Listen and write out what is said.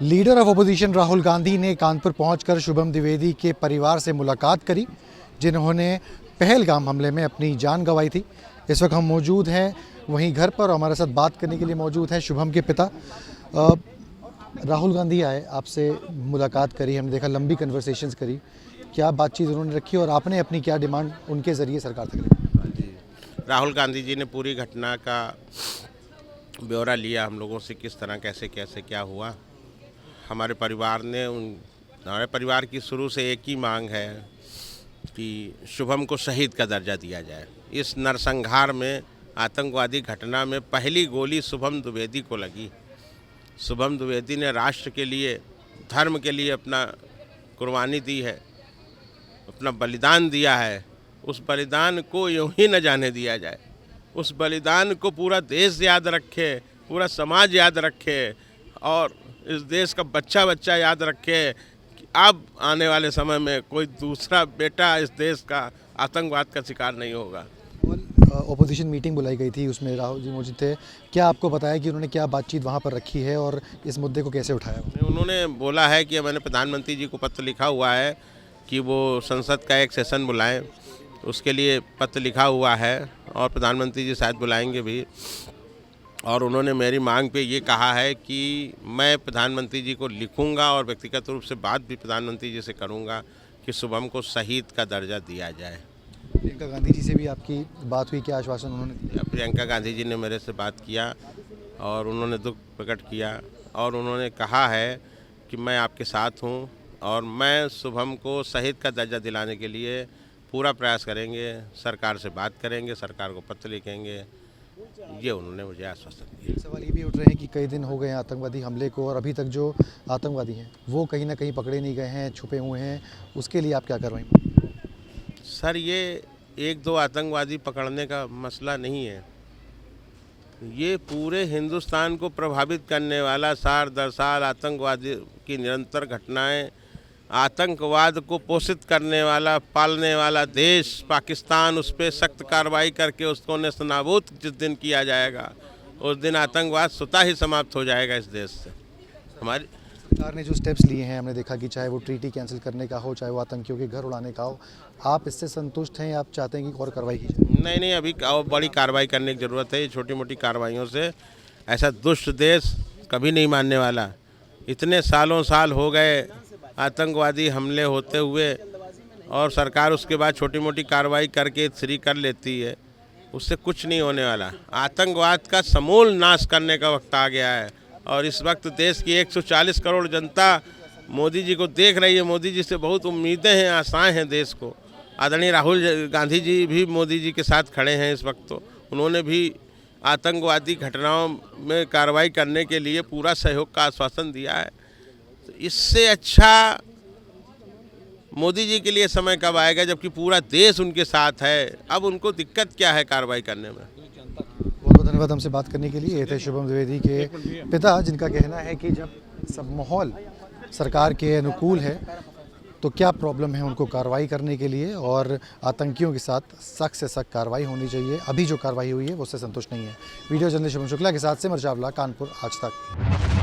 Leader of opposition Rahul Gandhi ने कानपुर पहुंचकर शुभम द्विवेदी के परिवार से मुलाकात करी, जिन्होंने पहलगाम हमले में अपनी जान गंवाई थी। इस वक्त हम मौजूद हैं वहीं घर पर और हमारे साथ बात करने के लिए मौजूद हैं शुभम के पिता। राहुल गांधी आए, आपसे मुलाकात करी, हमने देखा लंबी कन्वर्सेशंस करी, क्या बातचीत उन्होंने रखी और आपने अपनी क्या डिमांड उनके ज़रिए सरकार तक रखी? राहुल गांधी जी ने पूरी घटना का ब्यौरा लिया हम लोगों से, किस तरह कैसे कैसे क्या हुआ। हमारे परिवार की शुरू से एक ही मांग है कि शुभम को शहीद का दर्जा दिया जाए। इस नरसंहार में, आतंकवादी घटना में पहली गोली शुभम द्विवेदी को लगी। शुभम द्विवेदी ने राष्ट्र के लिए, धर्म के लिए अपना कुर्बानी दी है, अपना बलिदान दिया है। उस बलिदान को यूं ही न जाने दिया जाए। उस बलिदान को पूरा देश याद रखे, पूरा समाज याद रखे और इस देश का बच्चा बच्चा याद रखे कि अब आने वाले समय में कोई दूसरा बेटा इस देश का आतंकवाद का शिकार नहीं होगा। ओपोजिशन मीटिंग बुलाई गई थी, उसमें राहुल जी मौजूद थे। क्या आपको बताया कि उन्होंने क्या बातचीत वहाँ पर रखी है और इस मुद्दे को कैसे उठाया? उन्होंने बोला है कि मैंने प्रधानमंत्री जी को पत्र लिखा हुआ है कि वो संसद का एक सेशन बुलाएं, उसके लिए पत्र लिखा हुआ है और प्रधानमंत्री जी शायद बुलाएंगे भी। और उन्होंने मेरी मांग पे ये कहा है कि मैं प्रधानमंत्री जी को लिखूंगा और व्यक्तिगत रूप से बात भी प्रधानमंत्री जी से करूंगा कि शुभम को शहीद का दर्जा दिया जाए। प्रियंका गांधी जी से भी आपकी बात हुई, क्या आश्वासन उन्होंने दिया? प्रियंका गांधी जी ने मेरे से बात किया और उन्होंने दुख प्रकट किया और उन्होंने कहा है कि मैं आपके साथ हूँ और मैं शुभम को शहीद का दर्जा दिलाने के लिए पूरा प्रयास करेंगे, सरकार से बात करेंगे, सरकार को पत्र लिखेंगे। ये उन्होंने मुझे आश्वासन दिया। सवाल ये भी उठ रहे हैं कि कई दिन हो गए हैं आतंकवादी हमले को और अभी तक जो आतंकवादी हैं वो कहीं ना कहीं पकड़े नहीं गए हैं, छुपे हुए हैं, उसके लिए आप क्या करवाएंगे? सर, ये एक दो आतंकवादी पकड़ने का मसला नहीं है, ये पूरे हिंदुस्तान को प्रभावित करने वाला साल दर साल आतंकवादी की निरंतर घटनाएं, आतंकवाद को पोषित करने वाला, पालने वाला देश पाकिस्तान, उस पर सख्त कार्रवाई करके उसको नेस्तनाबूद जिस दिन किया जाएगा उस दिन आतंकवाद स्वतः ही समाप्त हो जाएगा इस देश से। हमारी सरकार ने जो स्टेप्स लिए हैं, हमने देखा कि चाहे वो ट्रीटी कैंसिल करने का हो, चाहे वो आतंकियों के घर उड़ाने का हो, आप इससे संतुष्ट हैं या आप चाहते हैं कि और कार्रवाई की जाए? नहीं, अभी और बड़ी कार्रवाई करने की ज़रूरत है। ये छोटी मोटी कार्रवाइयों से ऐसा दुष्ट देश कभी नहीं मानने वाला। इतने सालों साल हो गए आतंकवादी हमले होते हुए और सरकार उसके बाद छोटी मोटी कार्रवाई करके फ्री कर लेती है, उससे कुछ नहीं होने वाला। आतंकवाद का समूल नाश करने का वक्त आ गया है और इस वक्त देश की 140 करोड़ जनता मोदी जी को देख रही है। मोदी जी से बहुत उम्मीदें हैं, आशाएं हैं देश को। आदरणीय राहुल गांधी जी भी मोदी जी के साथ खड़े हैं इस वक्त। तो उन्होंने भी आतंकवादी घटनाओं में कार्रवाई करने के लिए पूरा सहयोग का आश्वासन दिया है। तो इससे अच्छा मोदी जी के लिए समय कब आएगा जबकि पूरा देश उनके साथ है? अब उनको दिक्कत क्या है कार्रवाई करने में? बहुत बहुत धन्यवाद हमसे बात करने के लिए। ये थे शुभम द्विवेदी के पिता, जिनका कहना है कि जब सब माहौल सरकार के अनुकूल है तो क्या प्रॉब्लम है उनको कार्रवाई करने के लिए और आतंकियों के साथ सख्त से सख्त कार्रवाई होनी चाहिए। अभी जो कार्रवाई हुई है वो उससे संतुष्ट नहीं है। वीडियो जर्नलिस्ट शुभम शुक्ला के साथ सिमर चावला, कानपुर आज तक।